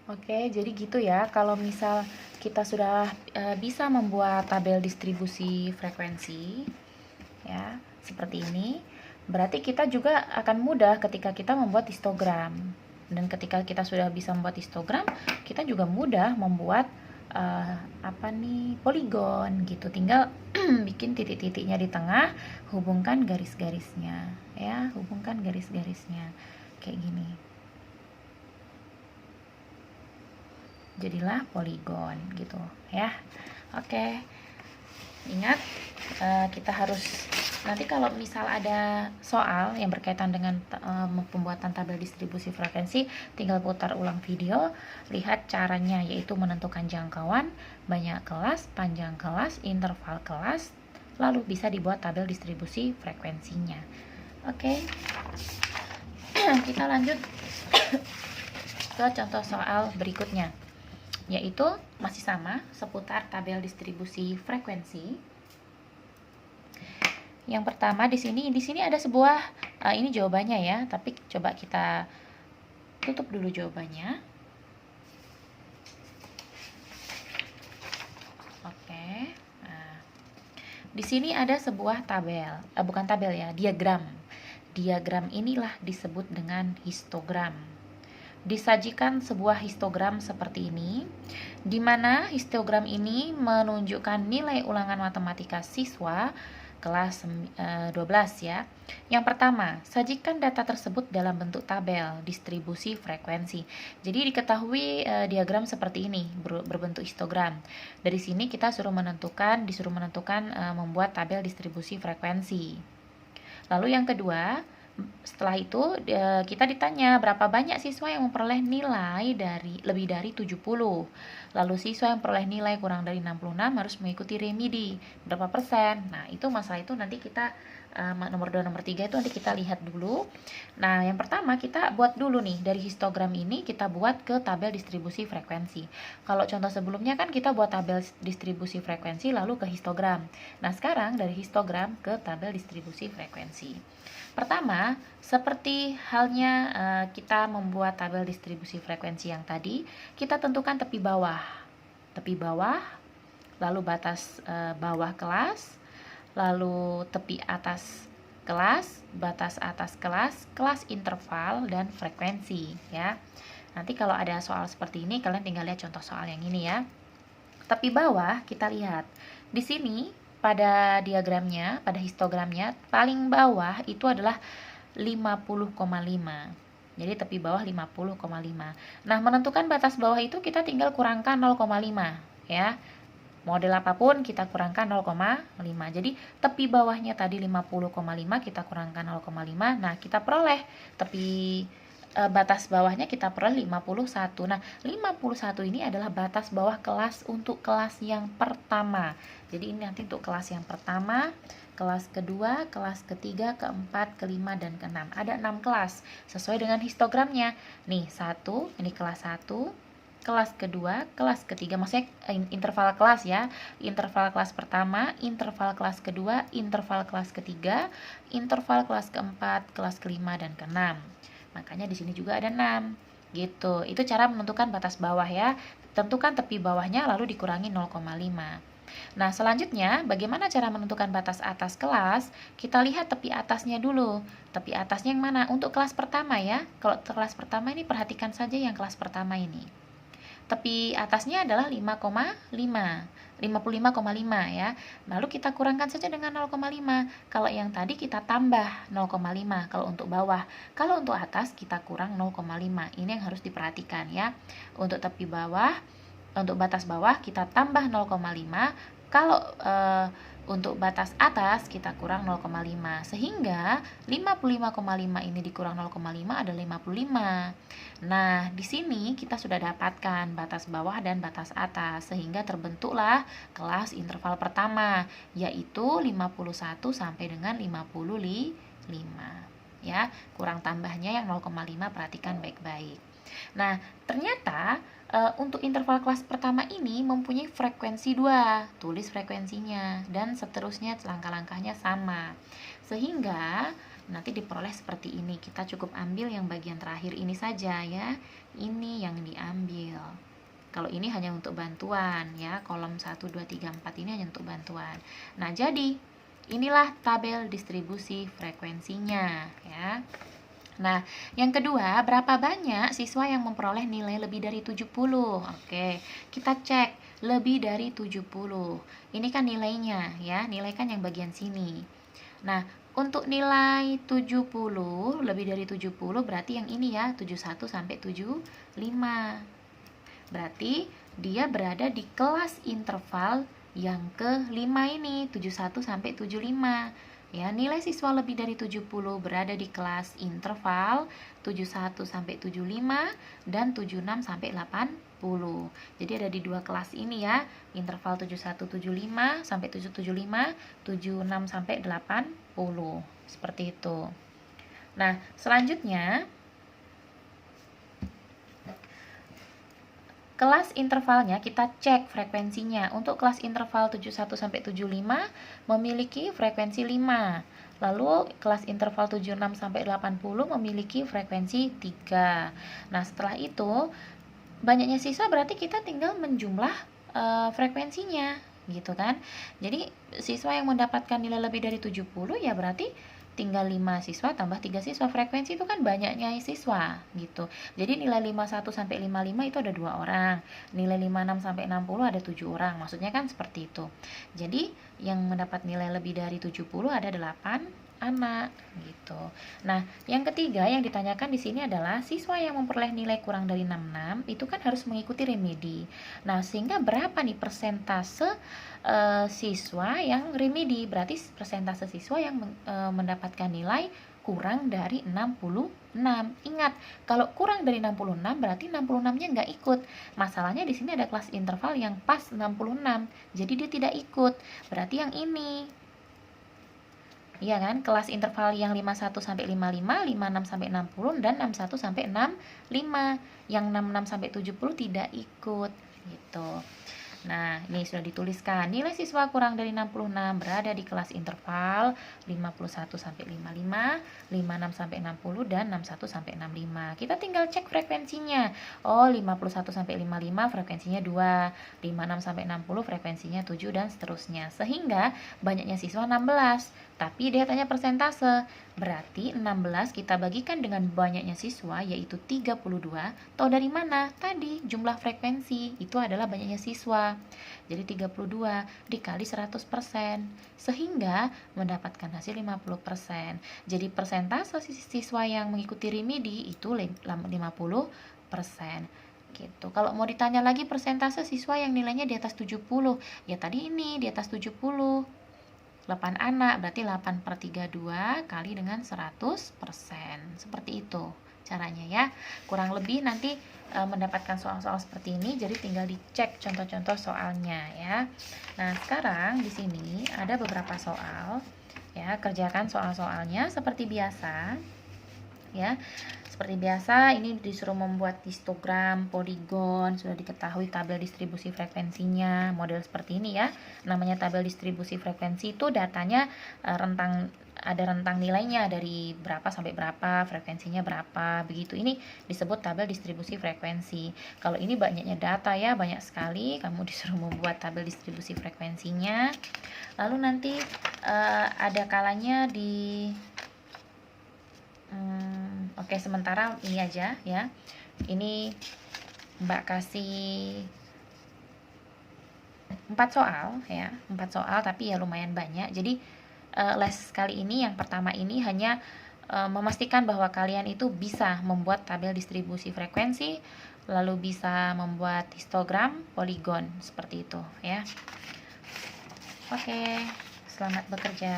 Oke, jadi gitu ya. Kalau misal kita sudah bisa membuat tabel distribusi frekuensi, ya, seperti ini, berarti kita juga akan mudah ketika kita membuat histogram. Dan ketika kita sudah bisa membuat histogram, kita juga mudah membuat poligon gitu. Tinggal bikin titik-titiknya di tengah, hubungkan garis-garisnya, ya, hubungkan garis-garisnya kayak gini. Jadilah poligon gitu ya. Oke, ingat kita harus nanti kalau misal ada soal yang berkaitan dengan pembuatan tabel distribusi frekuensi, tinggal putar ulang video, lihat caranya, yaitu menentukan jangkauan, banyak kelas, panjang kelas, interval kelas, lalu bisa dibuat tabel distribusi frekuensinya. Oke. Kita lanjut ke contoh soal berikutnya, yaitu masih sama seputar tabel distribusi frekuensi. Yang pertama di sini ada sebuah ini jawabannya ya, tapi coba kita tutup dulu jawabannya. Oke. Nah, di sini ada sebuah tabel, bukan tabel ya, diagram. Diagram inilah disebut dengan histogram. Disajikan sebuah histogram seperti ini, di mana histogram ini menunjukkan nilai ulangan matematika siswa kelas 12 ya. Yang pertama, sajikan data tersebut dalam bentuk tabel distribusi frekuensi. Jadi diketahui diagram seperti ini berbentuk histogram. Dari sini kita disuruh menentukan membuat tabel distribusi frekuensi. Lalu yang kedua, setelah itu kita ditanya berapa banyak siswa yang memperoleh nilai lebih dari 70. Lalu siswa yang memperoleh nilai kurang dari 66 harus mengikuti remedi berapa persen. Nah, itu masalah itu nanti kita nomor 2, nomor 3 itu nanti kita lihat dulu. Nah, yang pertama kita buat dulu nih, dari histogram ini kita buat ke tabel distribusi frekuensi. Kalau contoh sebelumnya kan kita buat tabel distribusi frekuensi lalu ke histogram. Nah, sekarang dari histogram ke tabel distribusi frekuensi. Pertama, seperti halnya kita membuat tabel distribusi frekuensi yang tadi, kita tentukan tepi bawah, lalu batas bawah kelas, lalu tepi atas kelas, batas atas kelas, kelas interval, dan frekuensi ya. Nanti kalau ada soal seperti ini, kalian tinggal lihat contoh soal yang ini ya. Tepi bawah kita lihat di sini. Pada diagramnya, pada histogramnya, paling bawah itu adalah 50,5. Jadi tepi bawah 50,5. Nah, menentukan batas bawah itu kita tinggal kurangkan 0,5 ya. Model apapun kita kurangkan 0,5. Jadi tepi bawahnya tadi 50,5 kita kurangkan 0,5. Nah, kita peroleh tepi batas bawahnya kita peroleh 51. Nah, 51 ini adalah batas bawah kelas untuk kelas yang pertama. Jadi ini nanti untuk kelas yang pertama, kelas kedua, kelas ketiga, keempat, kelima, dan keenam. Ada 6 kelas sesuai dengan histogramnya. Nih, 1, ini kelas 1, kelas kedua, kelas ketiga, maksudnya interval kelas ya. Interval kelas pertama, interval kelas kedua, interval kelas ketiga, interval kelas keempat, kelas kelima, dan keenam. Makanya di sini juga ada 6 gitu. Itu cara menentukan batas bawah ya. Tentukan tepi bawahnya lalu dikurangi 0,5. Nah, selanjutnya bagaimana cara menentukan batas atas kelas? Kita lihat tepi atasnya dulu. Tepi atasnya yang mana? Untuk kelas pertama ya. Kalau kelas pertama ini perhatikan saja yang kelas pertama ini. Tepi atasnya adalah 55,5 ya. Lalu kita kurangkan saja dengan 0,5. Kalau yang tadi kita tambah 0,5 kalau untuk bawah. Kalau untuk atas kita kurang 0,5. Ini yang harus diperhatikan ya. Untuk tepi bawah, untuk batas bawah kita tambah 0,5. Kalau untuk batas atas kita kurang 0,5. Sehingga 55,5 ini dikurang 0,5 adalah 55. Nah, di sini kita sudah dapatkan batas bawah dan batas atas, sehingga terbentuklah kelas interval pertama, yaitu 51 sampai dengan 55. Ya, kurang tambahnya yang 0,5 perhatikan baik-baik. Nah, ternyata untuk interval kelas pertama ini mempunyai frekuensi 2, tulis frekuensinya, dan seterusnya langkah-langkahnya sama. Sehingga nanti diperoleh seperti ini. Kita cukup ambil yang bagian terakhir ini saja ya. Ini yang diambil. Kalau ini hanya untuk bantuan ya, kolom 1, 2, 3, 4 ini hanya untuk bantuan. Nah, jadi inilah tabel distribusi frekuensinya ya. Nah, yang kedua, berapa banyak siswa yang memperoleh nilai lebih dari 70? Oke, kita cek lebih dari 70. Ini kan nilainya ya, nilai kan yang bagian sini. Nah, untuk nilai 70, lebih dari 70 berarti yang ini ya, 71 sampai 75. Berarti dia berada di kelas interval yang ke-5 ini, 71 sampai 75. Ya, nilai siswa lebih dari 70 berada di kelas interval 71 sampai 75 dan 76 sampai 80. Jadi ada di dua kelas ini ya, interval 71-75 sampai 775, 76 sampai 80. Seperti itu. Nah, selanjutnya kelas intervalnya kita cek frekuensinya. Untuk kelas interval 71 sampai 75 memiliki frekuensi 5. Lalu kelas interval 76 sampai 80 memiliki frekuensi 3. Nah, setelah itu banyaknya siswa berarti kita tinggal menjumlah frekuensinya, gitu kan. Jadi siswa yang mendapatkan nilai lebih dari 70 ya berarti tinggal 5 siswa tambah 3 siswa. Frekuensi itu kan banyaknya siswa gitu. Jadi nilai 51 sampai 55 itu ada 2 orang. Nilai 56 sampai 60 ada 7 orang. Maksudnya kan seperti itu. Jadi yang mendapat nilai lebih dari 70 ada 8 anak gitu. Nah, yang ketiga yang ditanyakan di sini adalah siswa yang memperoleh nilai kurang dari 66 itu kan harus mengikuti remedi. Nah, sehingga berapa nih persentase siswa yang remedi? Berarti persentase siswa yang mendapatkan nilai kurang dari 66. Ingat, kalau kurang dari 66 berarti 66-nya nggak ikut. Masalahnya di sini ada kelas interval yang pas 66. Jadi dia tidak ikut. Berarti yang ini. Iya kan? Kelas interval yang 51 sampai 55, 56 sampai 60 dan 61 sampai 65. Yang 66 sampai 70 tidak ikut gitu. Nah, ini sudah dituliskan. Nilai siswa kurang dari 66 berada di kelas interval 51 sampai 55, 56 sampai 60 dan 61 sampai 65. Kita tinggal cek frekuensinya. Oh, 51 sampai 55 frekuensinya 2, 56 sampai 60 frekuensinya 7 dan seterusnya. Sehingga banyaknya siswa 16. Tapi dia tanya persentase. Berarti 16 kita bagikan dengan banyaknya siswa yaitu 32. Tahu dari mana? Tadi jumlah frekuensi itu adalah banyaknya siswa. Jadi 32 dikali 100%. Sehingga mendapatkan hasil 50%. Jadi persentase siswa yang mengikuti remedi itu 50%. Gitu. Kalau mau ditanya lagi persentase siswa yang nilainya di atas 70, ya tadi ini di atas 70. 8 anak berarti 8/32 kali dengan 100%. Seperti itu caranya ya. Kurang lebih nanti mendapatkan soal-soal seperti ini, jadi tinggal dicek contoh-contoh soalnya ya. Nah, sekarang di sini ada beberapa soal ya, kerjakan soal-soalnya seperti biasa ya. Seperti biasa ini disuruh membuat histogram, poligon, sudah diketahui tabel distribusi frekuensinya, model seperti ini ya. Namanya tabel distribusi frekuensi itu datanya ada rentang nilainya dari berapa sampai berapa, frekuensinya berapa, begitu. Ini disebut tabel distribusi frekuensi. Kalau ini banyaknya data ya, banyak sekali, kamu disuruh membuat tabel distribusi frekuensinya. Lalu nanti ada kalanya di Oke, sementara ini aja ya. Ini Mbak kasih 4 soal ya, 4 soal tapi ya lumayan banyak. Jadi les kali ini yang pertama ini hanya memastikan bahwa kalian itu bisa membuat tabel distribusi frekuensi, lalu bisa membuat histogram, poligon seperti itu ya. Oke, selamat bekerja.